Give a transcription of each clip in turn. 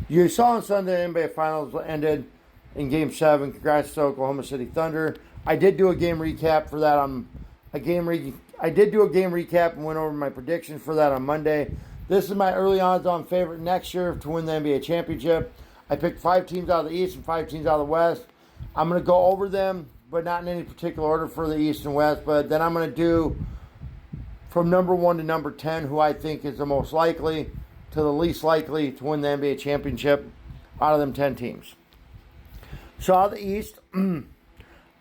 You saw on Sunday the NBA Finals ended in Game 7. Congrats to Oklahoma City Thunder. I did do a game recap for that I did do a game recap and went over my predictions for that on Monday. This is my early odds-on favorite next year to win the NBA championship. I picked 5 teams out of the East and 5 teams out of the West. I'm going to go over them, but not in any particular order for the East and West. But then I'm going to do from number 1 to number 10 who I think is the most likely to the least likely to win the NBA championship out of them 10 teams. So out of the East,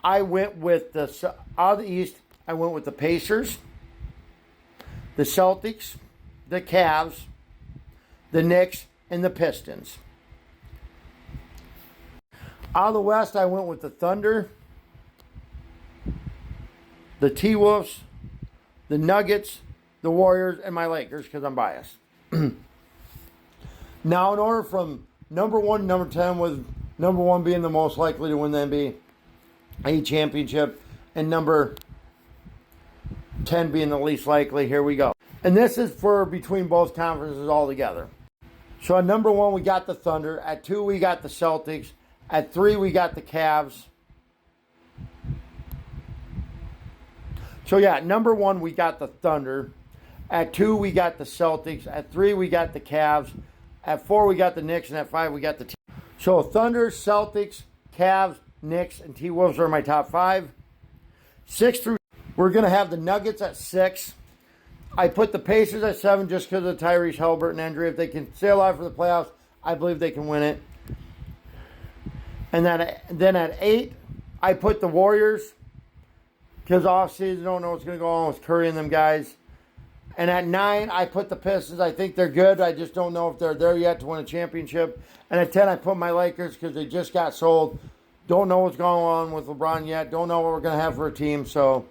I went with the Pacers, the Celtics, the Cavs, the Knicks, and the Pistons. Out of the West, I went with the Thunder, the T-Wolves, the Nuggets, the Warriors, and my Lakers because I'm biased. Now, in order from number 1 to number 10, with number 1 being the most likely to win the NBA championship and number 10 being the least likely, here we go. And this is for between both conferences altogether. So at number 1, we got the Thunder. At 2, we got the Celtics. At 3, we got the Cavs. So yeah, at number 1, we got the Thunder. At 2, we got the Celtics. At 3, we got the Cavs. At 4, we got the Knicks. And at 5, we got the So Thunder, Celtics, Cavs, Knicks, and T-Wolves are my top 5. 6 through... We're going to have the Nuggets at 6. I put the Pacers at 7 just because of the Tyrese Haliburton injury. If they can stay alive for the playoffs, I believe they can win it. And then at 8, I put the Warriors because offseason, don't know what's going to go on with Curry and them guys. And at 9, I put the Pistons. I think they're good. I just don't know if they're there yet to win a championship. And at 10, I put my Lakers because they just got sold. Don't know what's going on with LeBron yet. Don't know what we're going to have for a team. So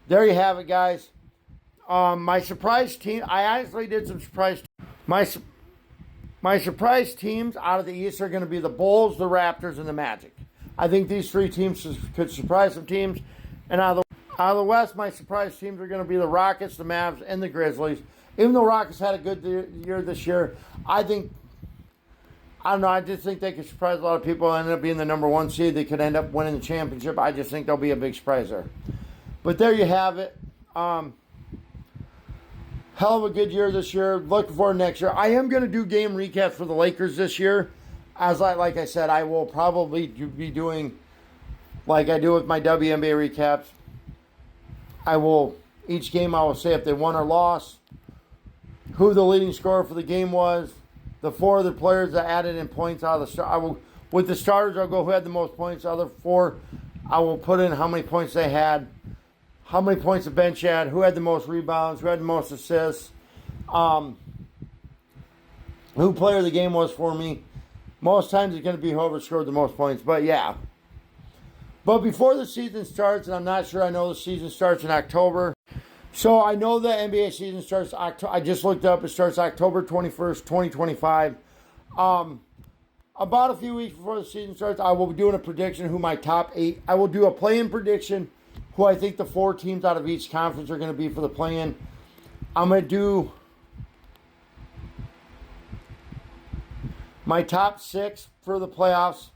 there you have it, guys. My surprise team, I actually did some surprise. My surprise teams out of the East are going to be the Bulls, the Raptors, and the Magic. I think these 3 teams could surprise some teams. And out of the West, my surprise teams are going to be the Rockets, the Mavs, and the Grizzlies. Even though Rockets had a good year this year, I just think they could surprise a lot of people and end up being the number 1 seed. They could end up winning the championship. I just think they'll be a big surprise there. But there you have it. Hell of a good year this year. Looking forward to next year. I am going to do game recaps for the Lakers this year. Like I said, I will probably be doing, like I do with my WNBA recaps, each game I will say if they won or lost, who the leading scorer for the game was, the 4 other players that added in points out of the start. With the starters, I'll go who had the most points. The other 4, I will put in how many points they had, how many points the bench had, who had the most rebounds, who had the most assists, who player of the game was for me. Most times it's going to be whoever scored the most points, but yeah. But before the season starts, and I'm not sure, I know the season starts in October. So I know the NBA season starts, I just looked up, it starts October 21st, 2025. About a few weeks before the season starts, I will be doing a prediction who my top 8, I will do a play-in prediction who I think the 4 teams out of each conference are going to be for the play-in. I'm going to do my top 6 for the playoffs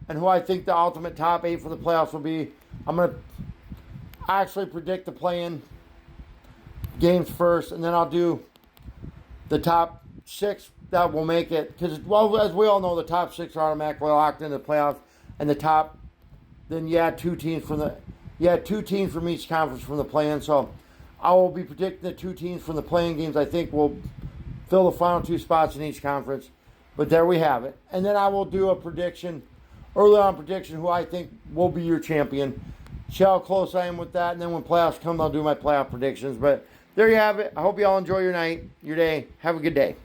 and who I think the ultimate top 8 for the playoffs will be. I'm going to actually predict the play-in games first, and then I'll do the top 6 that will make it. Because, well, as we all know, the top 6 are automatically locked into the playoffs, and the top, then you add 2 teams from each conference from the play-in. So I will be predicting the 2 teams from the play-in games I think will fill the final 2 spots in each conference. But there we have it. And then I will do a early on prediction who I think will be your champion. See how close I am with that. And then when playoffs come, I'll do my playoff predictions. But there you have it. I hope you all enjoy your night, your day. Have a good day.